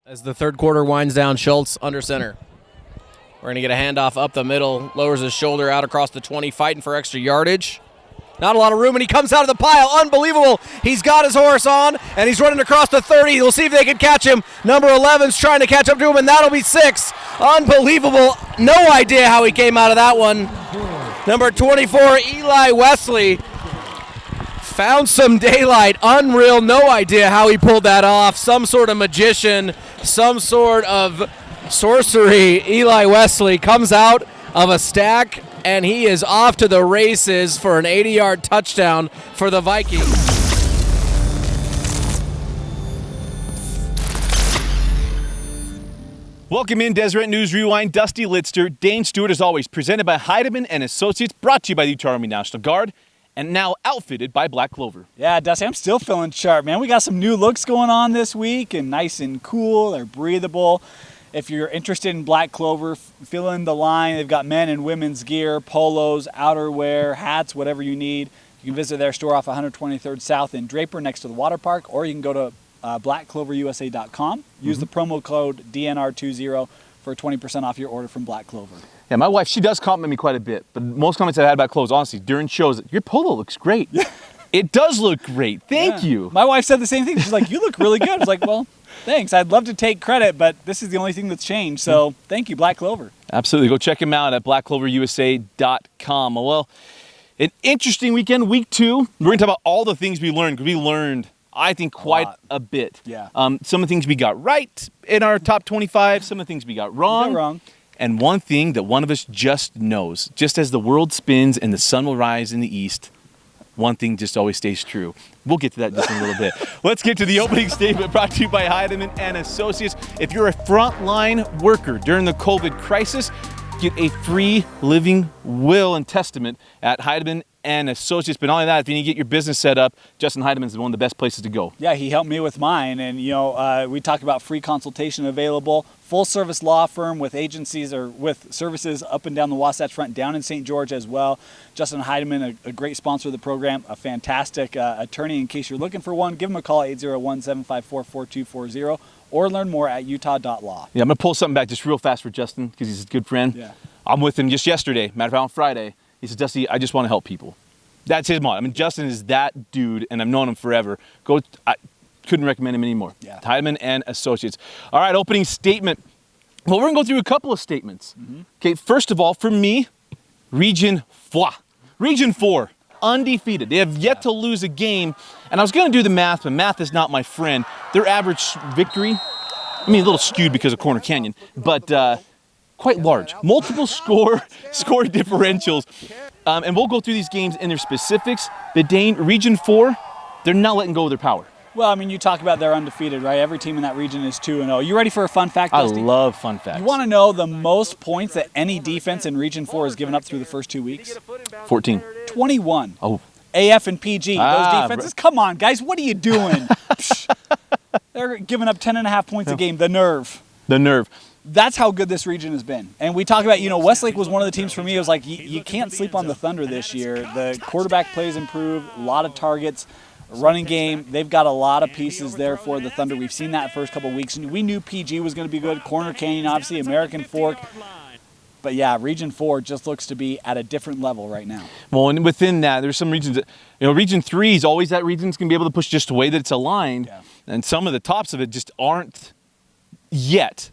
As the third quarter winds down, Schultz under center. We're going to get a handoff up the middle, lowers his shoulder out across the 20, fighting for extra yardage. Not a lot of room, and he comes out of the pile. Unbelievable. He's got his horse on, and he's running across the 30. We'll see if they can catch him. Number 11's trying to catch up to him, and that'll be 6. Unbelievable. No idea how he came out of that one. Number 24, Eli Wesley, found some daylight. Unreal. No idea how he pulled that off. Some sort of magician, some sort of sorcery. Eli Wesley comes out of a stack, and he is off to the races for an 80-yard touchdown for the Vikings. Welcome in Deseret News Rewind. Dusty Litster, Dane, Stewart, as always, presented by Heidemann and Associates, brought to you by the Utah Army National Guard, and now outfitted by Black Clover. Yeah, Dusty, I'm still feeling sharp, man. We got some new looks going on this week, and nice and cool. They're breathable. If you're interested in Black Clover, fill in the line. They've got men and women's gear, polos, outerwear, hats, whatever you need. You can visit their store off 123rd South in Draper next to the water park, or you can go to blackcloverusa.com. Use the promo code DNR20 for 20% off your order from Black Clover. Yeah, my wife, she does compliment me quite a bit, but most comments I've had about clothes, honestly, during shows, your polo looks great. It does look great. Thank you. My wife said the same thing. She's like, you look really good. I was like, well, thanks. I'd love to take credit, but this is the only thing that's changed. So thank you, Black Clover. Absolutely. Go check him out at blackcloverusa.com. Well, an interesting weekend, week 2. We're going to talk about all the things we learned. We learned, I think, quite a bit. Yeah. Some of the things we got right in our top 25. Some of the things we got wrong. And one thing that one of us just knows, just as the world spins and the sun will rise in the east, one thing just always stays true. We'll get to that just in a little bit. Let's get to the opening statement brought to you by Heidemann and Associates. If you're a frontline worker during the COVID crisis, get a free living will and testament at Heidemann and Associates. But not only that, if you need to get your business set up, Justin Heidemann is one of the best places to go. Yeah, he helped me with mine. And, you know, we talked about free consultation available. Full service law firm with agencies or with services up and down the Wasatch Front, down in St. George as well. Justin Heidemann, a great sponsor of the program, a fantastic attorney. In case you're looking for one, give him a call, 801-754-4240, or learn more at utah.law. Yeah, I'm going to pull something back just real fast for Justin because he's a good friend. Yeah. I'm with him just yesterday, matter of fact, on Friday. He said, Dusty, I just want to help people. That's his motto. I mean, Justin is that dude, and I've known him forever. I couldn't recommend him anymore. Yeah. Heidemann and Associates. All right, opening statement. Well, we're going to go through a couple of statements. Okay, first of all, for me, Region 4, undefeated. They have yet to lose a game. And I was going to do the math, but math is not my friend. Their average victory, I mean, a little skewed because of Corner Canyon, but quite large. Multiple score differentials. And we'll go through these games in their specifics. But Dane, Region 4, they're not letting go of their power. Well, I mean, you talk about they're undefeated, right? Every team in that region is 2-0. You ready for a fun fact, Dusty? I love fun facts. You want to know the most points that any defense in Region 4 has given up through the first 2 weeks? 14. 21. Oh. AF and PG, those defenses. Come on, guys, what are you doing? They're giving up 10.5 points a game. The nerve. That's how good this region has been. And we talk about, you know, Westlake was one of the teams for me. It was like, you can't sleep on the Thunder this year. The quarterback plays improved, a lot of targets. Running game, they've got a lot of pieces there for the Thunder. We've seen that first couple of weeks. We knew PG was going to be good. Corner Canyon, obviously, American Fork. But yeah, Region 4 just looks to be at a different level right now. Well, and within that, there's some regions that, you know, Region 3 is always that region's going to be able to push just the way that it's aligned. Yeah. And some of the tops of it just aren't yet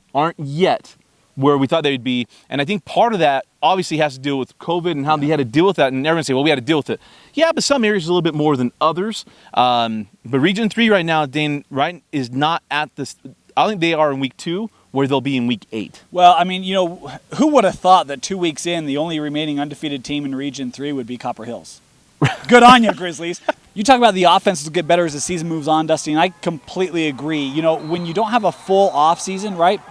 where we thought they would be. And I think part of that obviously has to deal with COVID and how they had to deal with that. And everyone say, well, we had to deal with it. Yeah, but some areas a little bit more than others. But Region 3 right now, Dane, right, is not at this. I think they are in week 2 where they'll be in week 8. Well, I mean, you know, who would have thought that 2 weeks in, the only remaining undefeated team in Region 3 would be Copper Hills? Good on you, Grizzlies. You talk about the offense will get better as the season moves on, Dusty, and I completely agree. You know, when you don't have a full off season, right?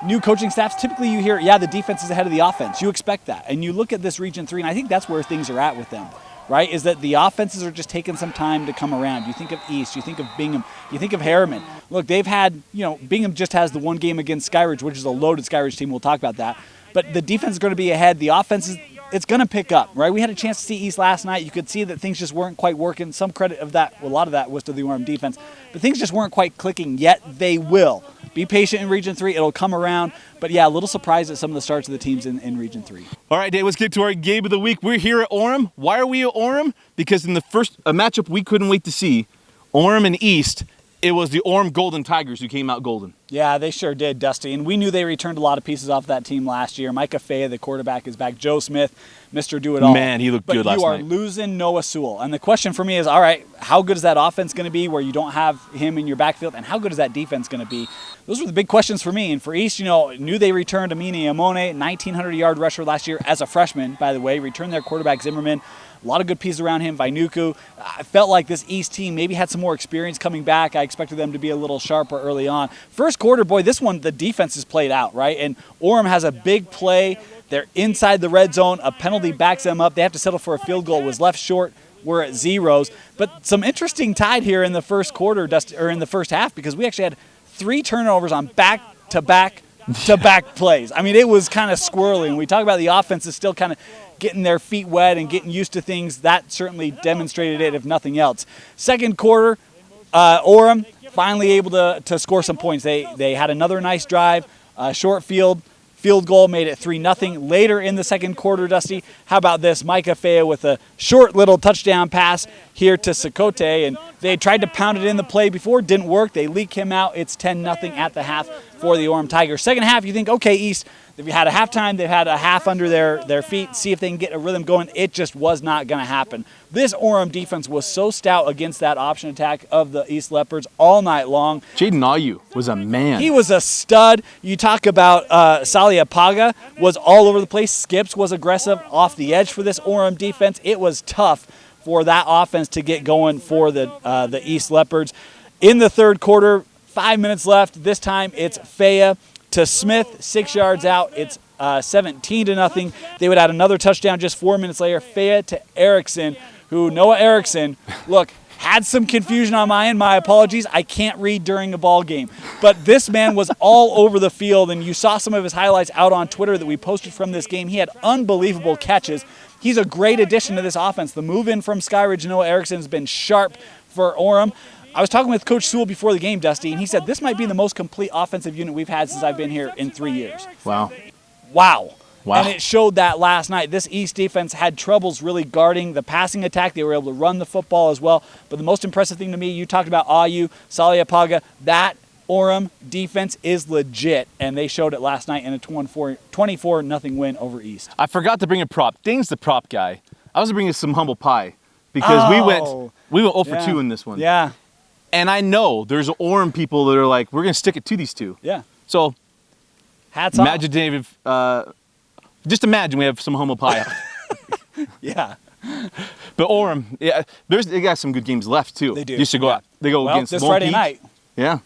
New coaching staffs, typically you hear, yeah, the defense is ahead of the offense. You expect that. And you look at this Region 3, and I think that's where things are at with them, right? Is that the offenses are just taking some time to come around. You think of East, you think of Bingham, you think of Harriman. Look, they've had, you know, Bingham just has the one game against Skyridge, which is a loaded Skyridge team. We'll talk about that. But the defense is going to be ahead. The offense is it's going to pick up, right? We had a chance to see East last night. You could see that things just weren't quite working. Some credit of that, a lot of that was to the Orem defense, but things just weren't quite clicking yet. They will. Be patient in Region 3. It'll come around. But yeah, a little surprised at some of the starts of the teams in Region 3. All right, Dave, let's get to our game of the week. We're here at Orem. Why are we at Orem? Because in the first matchup we couldn't wait to see, Orem and East, it was the Orem Golden Tigers who came out golden. Yeah, they sure did, Dusty. And we knew they returned a lot of pieces off that team last year. Micah Fea, the quarterback, is back. Joe Smith, Mr. Do-It-All. Man, he looked good last night. But you are losing Noah Sewell. And the question for me is, all right, how good is that offense going to be where you don't have him in your backfield? And how good is that defense going to be? Those were the big questions for me. And for East, knew they returned Amini Amone, 1,900-yard rusher last year as a freshman, by the way. Returned their quarterback Zimmerman. A lot of good pieces around him. Vainuku. I felt like this East team maybe had some more experience coming back. I expected them to be a little sharper early on. First quarter, boy, this one, the defense is played out, right? And Orem has a big play. They're inside the red zone. A penalty backs them up. They have to settle for a field goal. It was left short. We're at zeros. But some interesting tide here in the first quarter, or in the first half, because we actually had 3 turnovers on back-to-back plays. I mean, it was kind of squirrely. When we talk about the offense is still kind of getting their feet wet and getting used to things, that certainly demonstrated it, if nothing else. Second quarter, Orem finally able to score some points. They had another nice drive, short field goal, made it 3-0. Later in the second quarter, Dusty, how about this? Micah Fea with a short little touchdown pass here to Sakote, and they tried to pound it in the play before, didn't work. They leak him out. It's 10-0 at the half for the Orem Tigers. Second half, you think, okay, East, they've had a halftime, they've had a half under their feet, see if they can get a rhythm going. It just was not going to happen. This Orem defense was so stout against that option attack of the East Leopards all night long. Jaden Ayu was a man. He was a stud. You talk about Salia Paga was all over the place. Skips was aggressive off the edge for this Orem defense. It was tough for that offense to get going for the East Leopards. In the third quarter, 5 minutes left. This time it's Fea to Smith, 6 yards out. It's 17-0. They would add another touchdown just 4 minutes later. Fea to Erickson, who Noah Erickson, look, had some confusion on my end. My apologies. I can't read during a ball game. But this man was all over the field, and you saw some of his highlights out on Twitter that we posted from this game. He had unbelievable catches. He's a great addition to this offense. The move in from Skyridge and Noah Erickson has been sharp for Orem. I was talking with Coach Sewell before the game, Dusty, and he said this might be the most complete offensive unit we've had since I've been here in 3 years. Wow. And it showed that last night. This East defense had troubles really guarding the passing attack. They were able to run the football as well. But the most impressive thing to me, you talked about Ayu, Salia Paga, that Orem defense is legit, and they showed it last night in a 24-0 win over East. I forgot to bring a prop. Dane's the prop guy. I was bringing some humble pie because we went 0 for 2 in this one. Yeah. And I know there's Orem people that are like, we're going to stick it to these two. Yeah. So, hats off. Imagine, David, just imagine we have some humble pie. Yeah. But Orem, yeah, they got some good games left, too. They do. Used to go out. They go against this Lone Friday Peak. night. Yeah.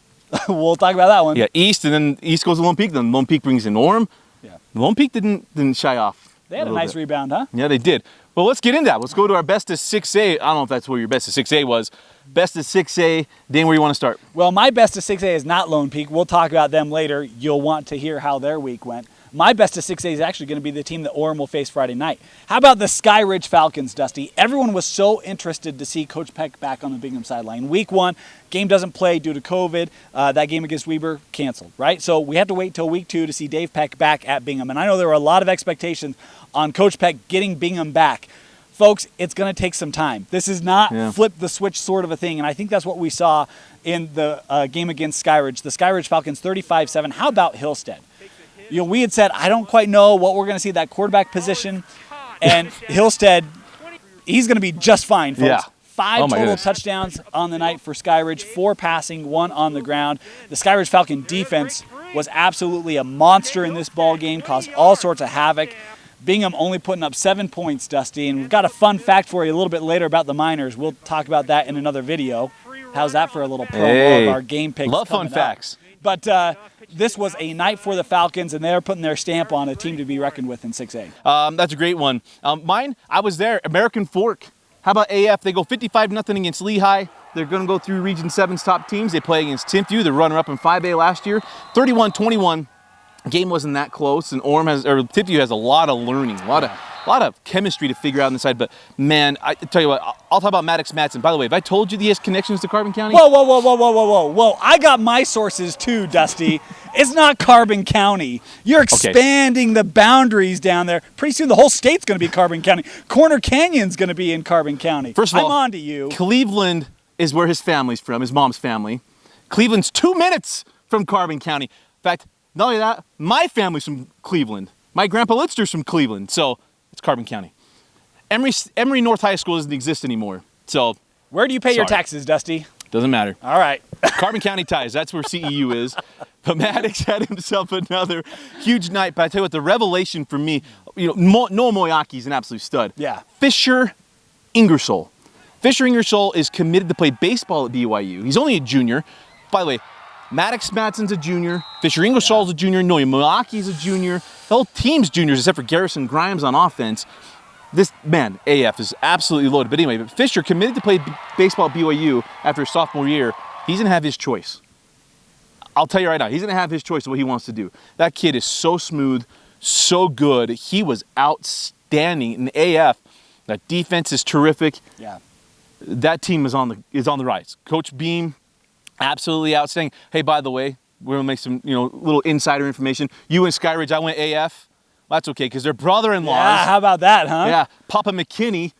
We'll talk about that one. Yeah, East, and then East goes to Lone Peak, then Lone Peak brings in Orem. Yeah. Lone Peak didn't shy off. They had a nice rebound, huh? Yeah, they did. Well, let's get into that. Let's go to our best of 6A. I don't know if that's where your best of 6A was. Best of 6A. Dane, where you want to start? Well, my best of 6A is not Lone Peak. We'll talk about them later. You'll want to hear how their week went. My best of 6A is actually going to be the team that Orem will face Friday night. How about the Sky Ridge Falcons, Dusty? Everyone was so interested to see Coach Peck back on the Bingham sideline. Week 1, game doesn't play due to COVID. That game against Weber canceled, right? So we have to wait till week 2 to see Dave Peck back at Bingham. And I know there were a lot of expectations on Coach Peck getting Bingham back. Folks, it's going to take some time. This is not flip the switch sort of a thing, and I think that's what we saw in the game against Skyridge. The Skyridge Falcons 35-7. How about Hillstead? We had said, I don't quite know what we're going to see at that quarterback position, and Hillstead, he's going to be just fine, folks. Yeah. 5 total touchdowns on the night for Skyridge, 4 passing, 1 on the ground. The Skyridge Falcon defense was absolutely a monster in this ball game, caused all sorts of havoc. Bingham only putting up 7 points, Dusty, and we've got a fun fact for you a little bit later about the Miners. We'll talk about that in another video. How's that for a little promo of our game picks? Love fun facts. But this was a night for the Falcons, and they're putting their stamp on a team to be reckoned with in 6A. That's a great one. Mine, I was there. American Fork. How about AF? They go 55-0 against Lehigh. They're going to go through Region 7's top teams. They play against Timpview, the runner-up in 5A last year. 31-21. Game wasn't that close, and Timpview has a lot of learning, a a lot of chemistry to figure out on the side. But, man, I tell you what, I'll talk about Maddox Matson. By the way, have I told you that he has connections to Carbon County? Whoa. I got my sources too, Dusty. It's not Carbon County. You're expanding the boundaries down there. Pretty soon the whole state's going to be Carbon County. Corner Canyon's going to be in Carbon County. First of all, I'm on to you. Cleveland is where his family's from, his mom's family. Cleveland's 2 minutes from Carbon County. In fact, not only that, my family's from Cleveland. My grandpa Litster's from Cleveland, so it's Carbon County. Emory North High School doesn't exist anymore, so... Where do you pay your taxes, Dusty? Doesn't matter. All right. Carbon County ties, that's where CEU is. But Maddox had himself another huge night. But I tell you what, the revelation for me, Noah Moyaki's an absolute stud. Yeah. Fisher Ingersoll. Fisher Ingersoll is committed to play baseball at BYU. He's only a junior. By the way, Maddox Matson's a junior. Fisher Ingersoll's a junior. Noah Moyaki's a junior. The whole team's juniors except for Garrison Grimes on offense. This, man, AF is absolutely loaded. But anyway, Fisher committed to play baseball at BYU after his sophomore year. He's going to have his choice. I'll tell you right now, he's going to have his choice of what he wants to do. That kid is so smooth, so good. He was outstanding in AF. That defense is terrific. Yeah. That team is on the rise. Coach Beam, absolutely outstanding. Hey, by the way, we're going to make some, little insider information. You and Skyridge, I went AF. Well, that's okay, because they're brother-in-laws. Yeah, how about that, huh? Yeah. Papa McKinney,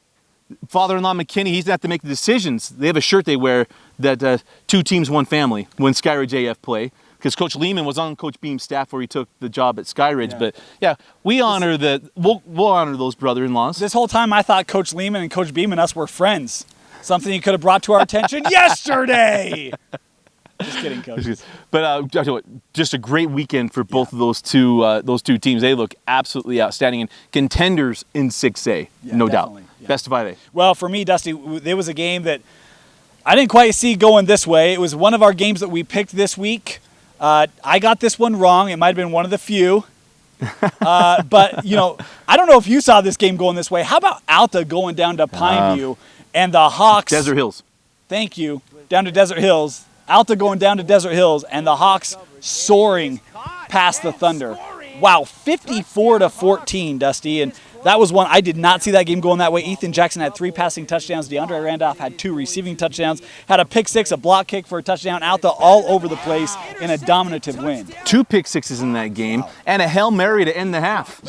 father-in-law McKinney, he's going to have to make the decisions. They have a shirt they wear that 2 teams, 1 family when Skyridge AF play. Because Coach Lehman was on Coach Beam's staff where he took the job at Skyridge. Yeah. But yeah, we'll honor those brother-in-laws. This whole time I thought Coach Lehman and Coach Beam and us were friends. Something you could have brought to our attention yesterday. Just kidding, Coach. But just a great weekend for both of those two teams. They look absolutely outstanding and contenders in 6A, no doubt. Yeah. Best of 5A. Well, for me, Dusty, there was a game that I didn't quite see going this way. It was one of our games that we picked this week. I got this one wrong. It might have been one of the few. But, I don't know if you saw this game going this way. How about Alta going down to Pineview and the Hawks? Desert Hills. Thank you. Down to Desert Hills. Alta going down to Desert Hills and the Hawks soaring past the Thunder. Wow, 54-14, Dusty. And that was one, I did not see that game going that way. Ethan Jackson had 3 passing touchdowns. DeAndre Randolph had 2 receiving touchdowns. Had a pick 6, a block kick for a touchdown. Alta all over the place in a dominative win. 2 pick 6s in that game and a Hail Mary to end the half.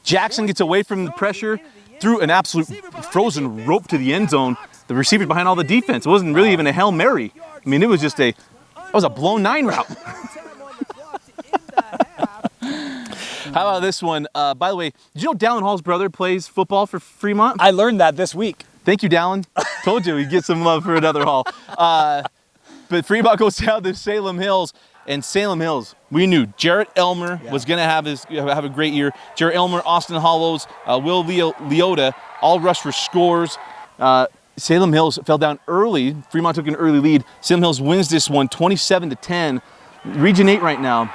Jackson gets away from the pressure, threw an absolute frozen rope to the end zone. The receiver behind all the defense. It wasn't really even a Hail Mary. I mean, it was just a blown 9 route. How about this one? By the way, did you know Dallin Hall's brother plays football for Fremont? I learned that this week. Thank you, Dallin. Told you we'd get some love for another Hall. But Fremont goes down to Salem Hills. And Salem Hills, we knew Jarrett Elmer was going to have a great year. Jarrett Elmer, Austin Hollows, Will Leota, all rushed for scores. Salem Hills fell down early. Fremont took an early lead. Salem Hills wins this one 27-10. Region 8 right now.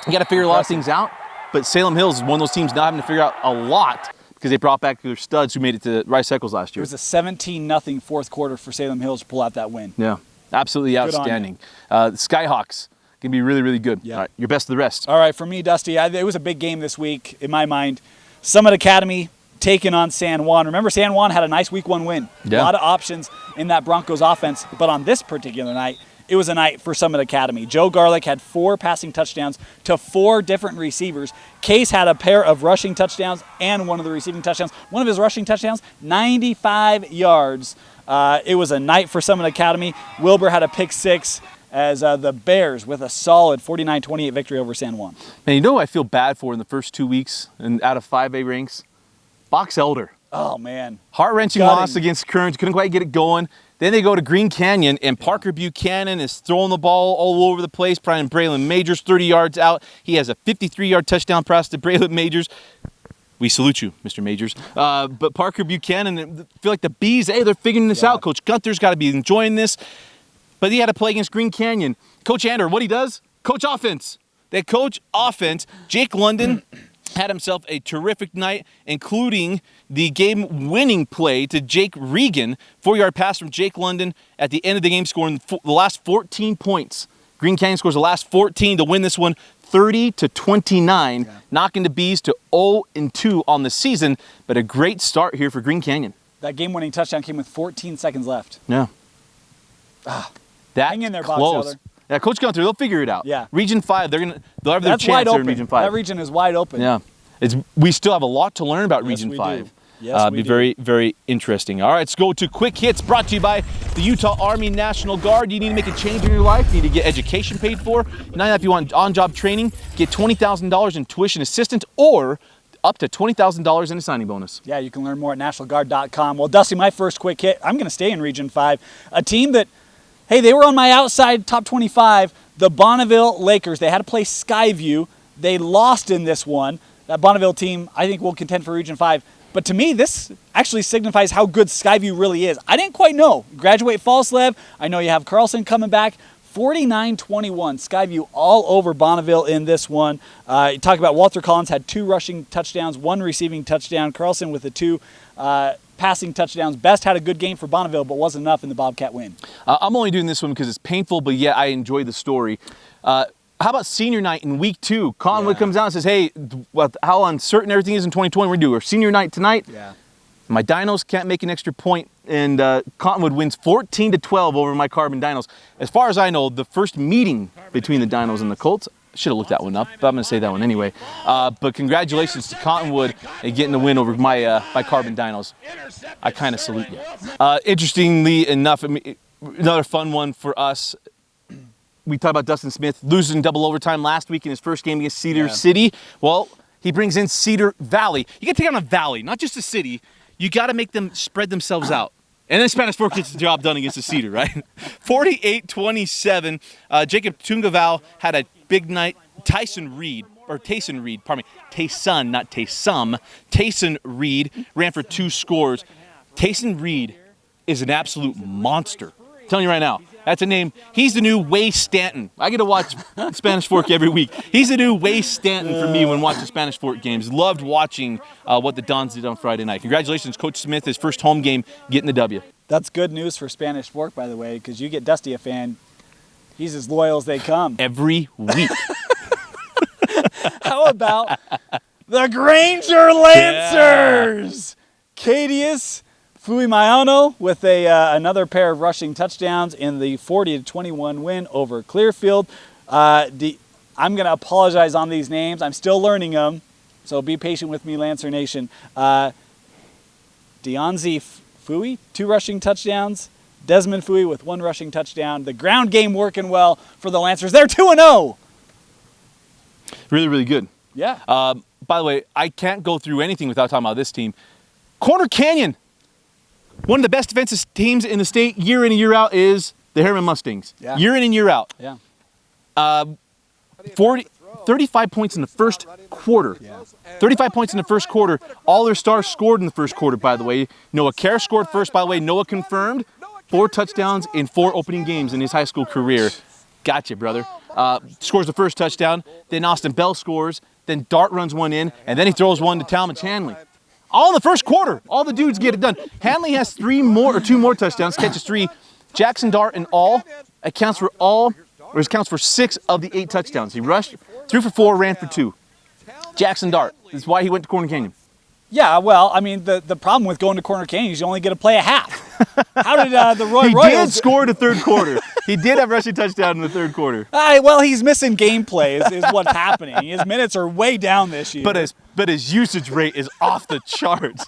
You got to figure a lot of things out. But Salem Hills is one of those teams not having to figure out a lot because they brought back their studs who made it to Rice Eccles last year. It was a 17-0 fourth quarter for Salem Hills to pull out that win. Yeah, absolutely outstanding. Skyhawks can be really, really good. Yeah. All right, your best of the rest. All right, for me, Dusty, it was a big game this week in my mind. Summit Academy taking on San Juan. Remember, San Juan had a nice week 1 win. Yeah. A lot of options in that Broncos offense. But on this particular night, it was a night for Summit Academy. Joe Garlick had 4 passing touchdowns to 4 different receivers. Case had a pair of rushing touchdowns and one of the receiving touchdowns. One of his rushing touchdowns, 95 yards. It was a night for Summit Academy. Wilbur had a pick 6 as the Bears with a solid 49-28 victory over San Juan. Man, you know who I feel bad for in the first 2 weeks and out of 5A ranks? Box Elder. Oh, man. Heart-wrenching loss against Kearns. Couldn't quite get it going. Then they go to Green Canyon, and Parker Buchanan is throwing the ball all over the place. Brian Braylon Majors, 30 yards out. He has a 53-yard touchdown pass to Braylon Majors. We salute you, Mr. Majors. But Parker Buchanan, I feel like the Bees, hey, they're figuring this out. Coach Gunther's got to be enjoying this. But he had to play against Green Canyon. Coach Ander, what he does? Coach offense. They coach offense. Jake London had himself a terrific night, including the game-winning play to Jake Regan, 4-yard pass from Jake London at the end of the game, scoring the last 14 points. Green Canyon scores the last 14 to win this one 30-29, knocking the Bees to 0-2 on the season. But a great start here for Green Canyon. That game-winning touchdown came with 14 seconds left. Yeah. Hang in there, Bob close. Souther. Yeah, Coach Gunther, they'll figure it out. Yeah. Region 5, they'll have their That's chance wide there open. in Region 5. That region is wide open. Yeah. We still have a lot to learn about Yes, Region we 5. do. Yes, we be do. very, very interesting. All right, let's go to Quick Hits, brought to you by the Utah Army National Guard. You need to make a change in your life. You need to get education paid for. Now, if you want on-job training, get $20,000 in tuition assistance or up to $20,000 in a signing bonus. Yeah, you can learn more at nationalguard.com. Well, Dusty, my first quick hit, I'm going to stay in Region 5. A team that, hey, they were on my outside top 25, the Bonneville Lakers. They had to play Skyview. They lost in this one. That Bonneville team, I think, will contend for Region 5. But to me, this actually signifies how good Skyview really is. I didn't quite know. Graduate Falslev, I know you have Carlson coming back. 49-21, Skyview all over Bonneville in this one. You talk about Walter Collins had 2 rushing touchdowns, 1 receiving touchdown. Carlson with the 2 passing touchdowns. Best had a good game for Bonneville, but wasn't enough in the Bobcat win. I'm only doing this one because it's painful, but yet I enjoy the story. How about senior night in week 2? Cottonwood comes out and says, hey, how uncertain everything is in 2020, we're going to do our senior night tonight. Yeah. My Dinos can't make an extra point, and Cottonwood wins 14-12 over my Carbon Dinos. As far as I know, the first meeting between the Dinos and the Colts, I should have looked that one up, but I'm going to say that one anyway. But congratulations to Cottonwood and getting the win over my Carbon Dinos. I kind of salute you. Interestingly enough, another fun one for us. We talked about Dustin Smith losing double overtime last week in his first game against Cedar City. Well, he brings in Cedar Valley. You got to take on a valley, not just a city. You got to make them spread themselves out. And then Spanish Fork gets the job done against the Cedar, right? 48-27. Jacob Tungaval had a big night. Tayson Reed, pardon me. Tayson, not Taysum. Tayson Reed ran for 2 scores. Tayson Reed is an absolute monster. I'm telling you right now. That's a name. He's the new Way Stanton. I get to watch Spanish Fork every week. He's the new Way Stanton for me when watching Spanish Fork games. Loved watching what the Dons did on Friday night. Congratulations, Coach Smith, his first home game, getting the W. That's good news for Spanish Fork, by the way, because you get Dusty a fan. He's as loyal as they come. Every week. How about the Granger Lancers? Cadius Fuimayano with another pair of rushing touchdowns in the 40-21 win over Clearfield. I'm going to apologize on these names. I'm still learning them, so be patient with me, Lancer Nation. Deonzi Fui, 2 rushing touchdowns. Desmond Fui with 1 rushing touchdown. The ground game working well for the Lancers. They're 2-0. Really, really good. Yeah. By the way, I can't go through anything without talking about this team. Corner Canyon. One of the best defensive teams in the state year in and year out is the Harriman Mustangs. Yeah. Year in and year out. Yeah. 35 points in the first quarter. Yeah. 35 points in the first quarter. All their stars scored in the first quarter, by the way. Noah Kerr scored first, by the way. Noah confirmed 4 touchdowns in 4 opening games in his high school career. Gotcha, brother. Scores the first touchdown. Then Austin Bell scores. Then Dart runs one in. And then he throws one to Talmadge Hanley. All in the first quarter. All the dudes get it done. Hanley has 2 more touchdowns, catches 3. Jackson Dart in all accounts for 6 of the 8 touchdowns. He rushed, threw for 4, ran for 2. Jackson Dart. This is why he went to Corner Canyon. Yeah, well, I mean, the problem with going to Corner Canyon is you only get to play a half. How did the Royals... He did score in the third quarter. He did have rushing touchdown in the third quarter. Well, he's missing gameplay is what's happening. His minutes are way down this year. But his usage rate is off the charts.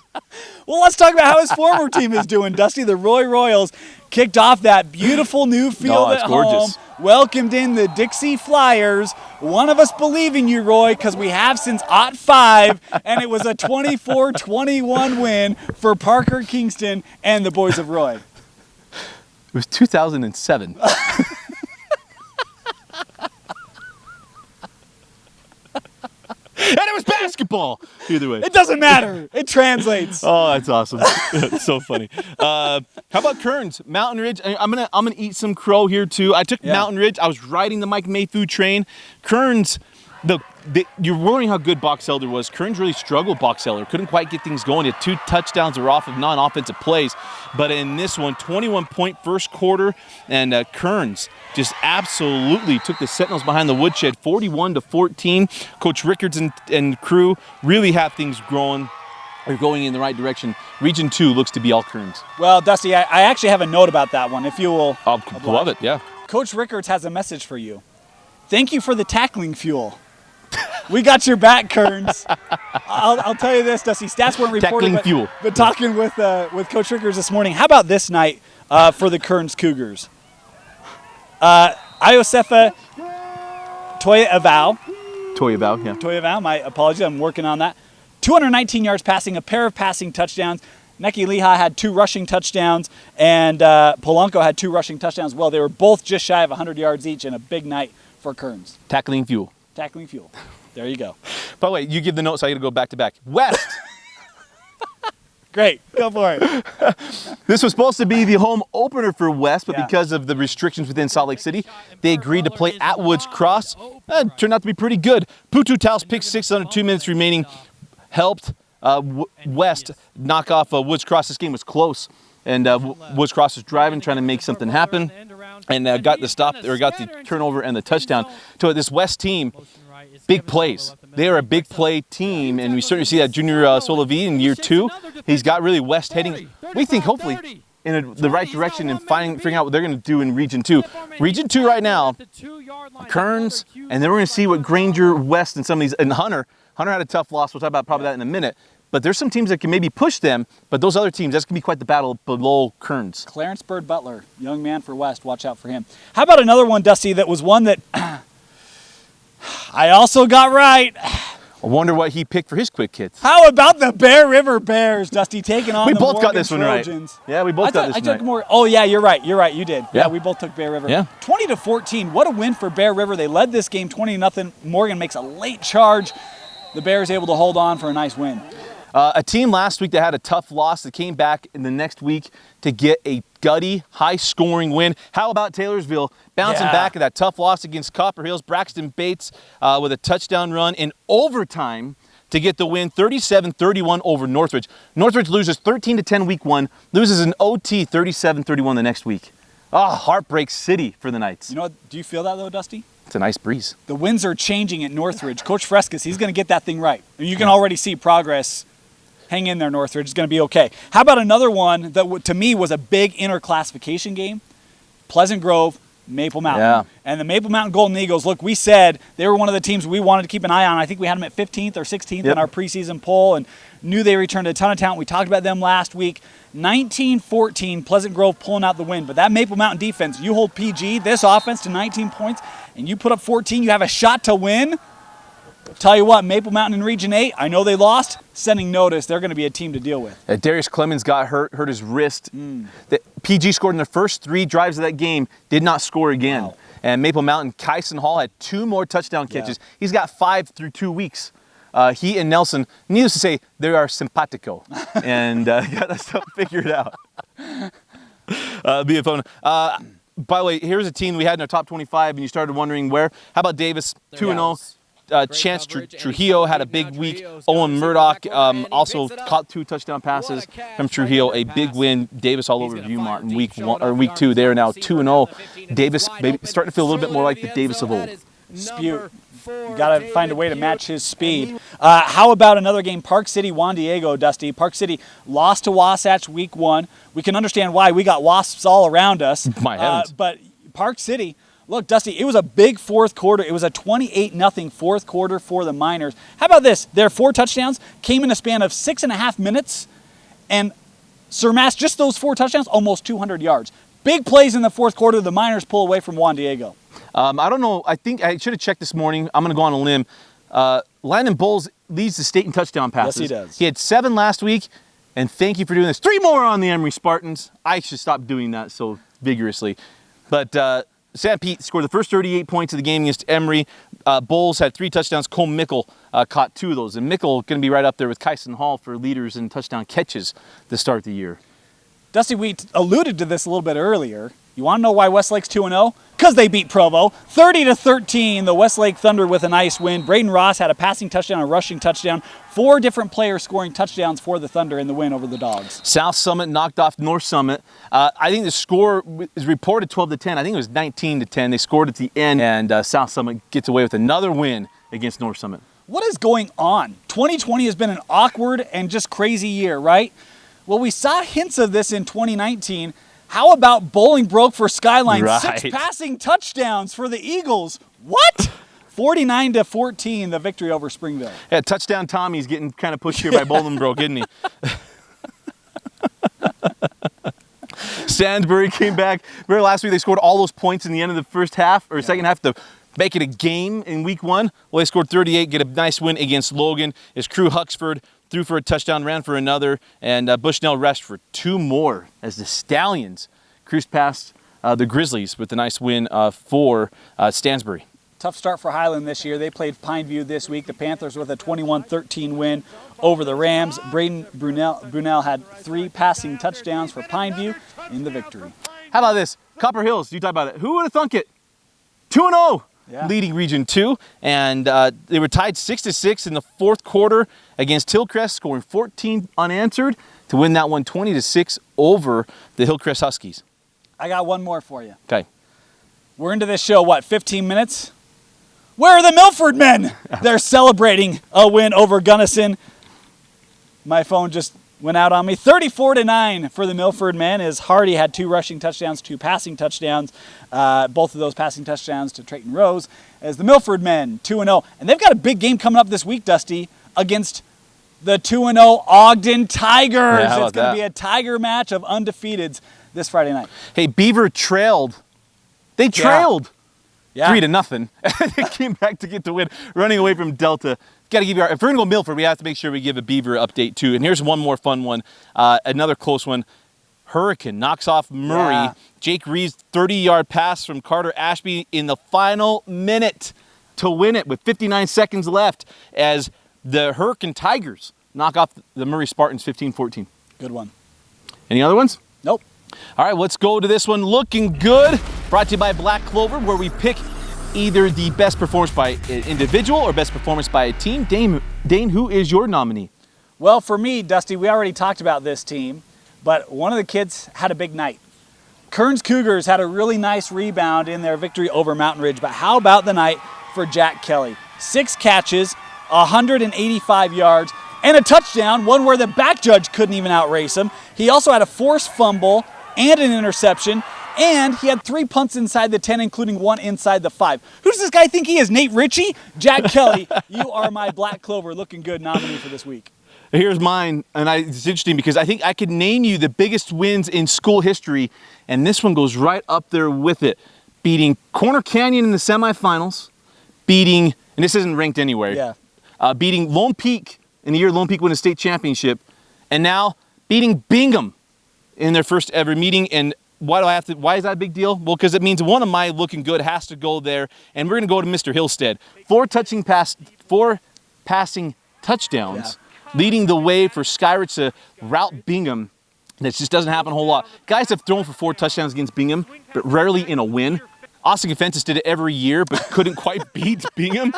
Well, let's talk about how his former team is doing, Dusty. The Royals kicked off that beautiful new field at gorgeous. home, welcomed in the Dixie Flyers. One of us believe in you, Roy, because we have since '05, and it was a 24-21 win for Parker Kingston and the boys of Roy. It was 2007. And it was basketball. Either way. It doesn't matter. It translates. Oh, that's awesome. It's so funny. How about Kearns? Mountain Ridge. I'm gonna eat some crow here too. I took Mountain Ridge. I was riding the Mike Mayfield train. Kearns you're wondering how good Box Elder was. Kearns really struggled Box Elder. Couldn't quite get things going. He had 2 touchdowns that were off of non-offensive plays. But in this one, 21-point first quarter, and Kearns just absolutely took the Sentinels behind the woodshed, 41-14. Coach Rickards and crew really have things going in the right direction. Region 2 looks to be all Kearns. Well, Dusty, I actually have a note about that one, if you will. I'll love it, yeah. Coach Rickards has a message for you. Thank you for the tackling fuel. We got your back, Kearns. I'll tell you this, Dusty. Stats weren't reported, but talking with Coach Rickards this morning. How about this night for the Kearns Cougars? Iosefa Toyavau. Toyavau, My apologies. I'm working on that. 219 yards passing, a pair of passing touchdowns. Neki Lehigh had 2 rushing touchdowns, and Polanco had 2 rushing touchdowns. Well, they were both just shy of 100 yards each, and a big night for Kearns. Tackling fuel. There you go. By the way, you give the notes, so I got to go back to back. West. Great. Go for it. This was supposed to be the home opener for West, but because of the restrictions within Salt Lake City, they agreed to play at Woods Cross. Turned out to be pretty good. Putu Tao's pick 6 under 2 minutes remaining helped West knock off Woods Cross. This game was close, and Woods Cross was driving, trying to make something happen, and got the turnover and the touchdown. To this West team, big plays. They are a big play team, and we certainly see that Junior Solavi in year 2. He's got really West heading, we think, hopefully in the right direction and figuring out what they're going to do in Region 2. Region 2 right now, Kearns, and then we're going to see what Granger, West, and some of these, and Hunter had a tough loss. We'll talk about probably that in a minute. But there's some teams that can maybe push them, but those other teams, that's going to be quite the battle below Kearns. Clarence Bird Butler, young man for West. Watch out for him. How about another one, Dusty, that was one that I also got right. I wonder what he picked for his quick hits. How about the Bear River Bears, Dusty, taking on the both Morgan got this Trojans? One right. Yeah, we both got this one right. More. Oh, yeah, you're right. You did. Yeah, we both took Bear River. Yeah. 20-14. What a win for Bear River. They led this game 20-0. Morgan makes a late charge. The Bears able to hold on for a nice win. A team last week that had a tough loss that came back in the next week to get a gutty, high-scoring win. How about Taylorsville bouncing back at that tough loss against Copper Hills? Braxton Bates with a touchdown run in overtime to get the win, 37-31 over Northridge. Northridge loses 13-10 week 1, loses an OT 37-31 the next week. Heartbreak city for the Knights. You know what? Do you feel that, though, Dusty? It's a nice breeze. The winds are changing at Northridge. Coach Frescas, he's going to get that thing right. You can already see progress. Hang in there, Northridge. It's going to be okay. How about another one that, to me, was a big interclassification game? Pleasant Grove, Maple Mountain. Yeah. And the Maple Mountain Golden Eagles, look, we said they were one of the teams we wanted to keep an eye on. I think we had them at 15th or 16th in our preseason poll and knew they returned a ton of talent. We talked about them last week. 19-14, Pleasant Grove pulling out the win. But that Maple Mountain defense, you hold PG, this offense to 19 points, and you put up 14, you have a shot to win. Tell you what, Maple Mountain in Region 8, I know they lost, sending notice. They're going to be a team to deal with. Darius Clemens got hurt his wrist. The PG scored in the first 3 drives of that game, did not score again. Wow. And Maple Mountain, Kyson Hall had 2 more touchdown catches. Yeah. He's got 5 through 2 weeks. He and Nelson, needless to say, they are simpatico and got that stuff figured out. Be a fun. By the way, here's a team we had in our top 25, and you started wondering where. How about Davis, 2-0. Chance Trujillo had a big week. Owen Murdoch also caught 2 touchdown passes from Trujillo. A big win. Davis all over Viewmart in week 2. They are now 2-0. Davis starting to feel a little bit more like the Davis of old. Spute. You got to find a way to match his speed. How about another game? Park City, Juan Diego, Dusty. Park City lost to Wasatch week 1. We can understand why. We got wasps all around us. My heavens. But Park City, look, Dusty, it was a big fourth quarter. It was a 28-0 fourth quarter for the Miners. How about this? Their 4 touchdowns came in a span of 6.5 minutes and surpassed just those 4 touchdowns, almost 200 yards. Big plays in the fourth quarter. The Miners pull away from Juan Diego. I don't know. I think I should have checked this morning. I'm going to go on a limb. Landon Bowles leads the state in touchdown passes. Yes, he does. He had 7 last week, and thank you for doing this. 3 more on the Emory Spartans. I should stop doing that so vigorously. But Sam Pete scored the first 38 points of the game against Emory. Bowles had 3 touchdowns. Cole Mickle caught 2 of those. And Mickle going to be right up there with Kyson Hall for leaders in touchdown catches to start the year. Dusty, we alluded to this a little bit earlier. You want to know why Westlake's 2-0? Because they beat Provo 30-13. The Westlake Thunder with a nice win. Braden Ross had a passing touchdown, a rushing touchdown. 4 different players scoring touchdowns for the Thunder in the win over the Dogs. South Summit knocked off North Summit. I think the score is reported 12-10. I think it was 19-10. They scored at the end, and South Summit gets away with another win against North Summit. What is going on? 2020 has been an awkward and just crazy year, right? Well, we saw hints of this in 2019. How about Bolingbroke for Skyline? Right. 6 passing touchdowns for the Eagles. What? 49-14, the victory over Springville. Yeah, touchdown Tommy's getting kind of pushed here by Bolingbroke, isn't he? Stansbury came back. Remember last week they scored all those points in the end of the first half or second half to make it a game in week 1? Well, they scored 38, get a nice win against Logan. His crew Huxford threw for a touchdown, ran for another, and Bushnell rushed for 2 more as the Stallions cruised past the Grizzlies with a nice win for Stansbury. Tough start for Highland this year. They played Pineview this week. The Panthers with a 21-13 win over the Rams. Braden Brunel had 3 passing touchdowns for Pineview in the victory. How about this? Copper Hills, you talk about it. Who would have thunk it? 2-0. Yeah. Leading Region 2, and they were tied 6-6 in the 4th quarter against Hillcrest, scoring 14 unanswered to win that one 20-6 over the Hillcrest Huskies. I got one more for you. Okay. We're into this show, 15 minutes? Where are the Milford men? They're celebrating a win over Gunnison. My phone just went out on me. 34-9 for the Milford men as Hardy had 2 rushing touchdowns, 2 passing touchdowns. Both of those passing touchdowns to Trayton Rose as the Milford men 2-0. And they've got a big game coming up this week, Dusty, against the 2-0 Ogden Tigers. Yeah, it's going to be a Tiger match of undefeateds this Friday night. Hey, Beaver trailed. They trailed 3-0. They came back to get the win, running away from Delta. Got to give you if we're going to go Milford, we have to make sure we give a Beaver update too. And here's one more fun one, another close one. Hurricane knocks off Murray. Yeah. Jake Reed's 30-yard pass from Carter Ashby in the final minute to win it with 59 seconds left as the Hurricane Tigers knock off the Murray Spartans 15-14. Good one. Any other ones? Nope. All right, let's go to this one. Looking good. Brought to you by Black Clover, where we pick either the best performance by an individual or best performance by a team. Dane, who is your nominee? Well, for me, Dusty, we already talked about this team, but one of the kids had a big night. Kearns Cougars had a really nice rebound in their victory over Mountain Ridge, but how about the night for Jack Kelly? 6 catches, 185 yards, and a touchdown, one where the back judge couldn't even outrace him. He also had a forced fumble and an interception, and he had 3 punts inside the 10, including 1 inside the 5. Who does this guy think he is, Nate Ritchie? Jack Kelly, you are my Black Clover looking good nominee for this week. Here's mine, and it's interesting because I think I could name you the biggest wins in school history, and this one goes right up there with it. Beating Corner Canyon in the semifinals, beating, and this isn't ranked anywhere, beating Lone Peak in the year Lone Peak won a state championship, and now beating Bingham in their first ever meeting. And why is that a big deal? Well, because it means one of my looking good has to go there, and we're going to go to Mr. Hillstead. 4 passing touchdowns, leading the way for Skyridge to rout Bingham. That just doesn't happen a whole lot. Guys have thrown for 4 touchdowns against Bingham, but rarely in a win. Austin Confensis did it every year, but couldn't quite beat Bingham.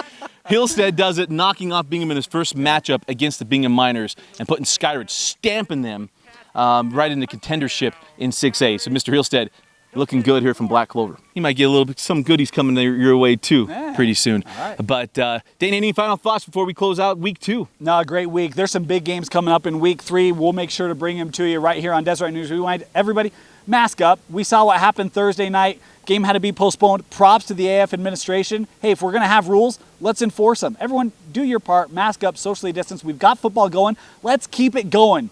Hillstead does it, knocking off Bingham in his first matchup against the Bingham Miners and putting Skyridge, stamping them right into contendership in 6A. So Mr. Hillstead looking good here from Black Clover. You might get a little bit, some goodies coming your way too pretty soon. All right. But Dane, any final thoughts before we close out week 2? No, a great week. There's some big games coming up in week 3. We'll make sure to bring them to you right here on Deseret News Rewind. Everybody, mask up. We saw what happened Thursday night. Game had to be postponed. Props to the AF administration. Hey, if we're going to have rules, let's enforce them. Everyone, do your part. Mask up, socially distance. We've got football going. Let's keep it going.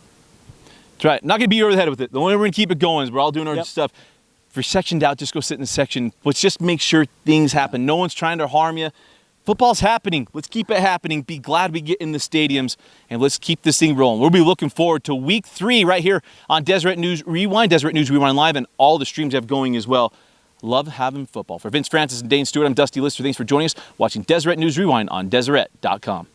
That's right. Not going to beat you over the head with it. The only way we're going to keep it going is we're all doing our stuff. If you're sectioned out, just go sit in the section. Let's just make sure things happen. No one's trying to harm you. Football's happening. Let's keep it happening. Be glad we get in the stadiums, and let's keep this thing rolling. We'll be looking forward to week 3 right here on Deseret News Rewind, Deseret News Rewind Live, and all the streams we have going as well. Love having football. For Vince Francis and Dane Stewart, I'm Dusty Litster. Thanks for joining us, watching Deseret News Rewind on Deseret.com.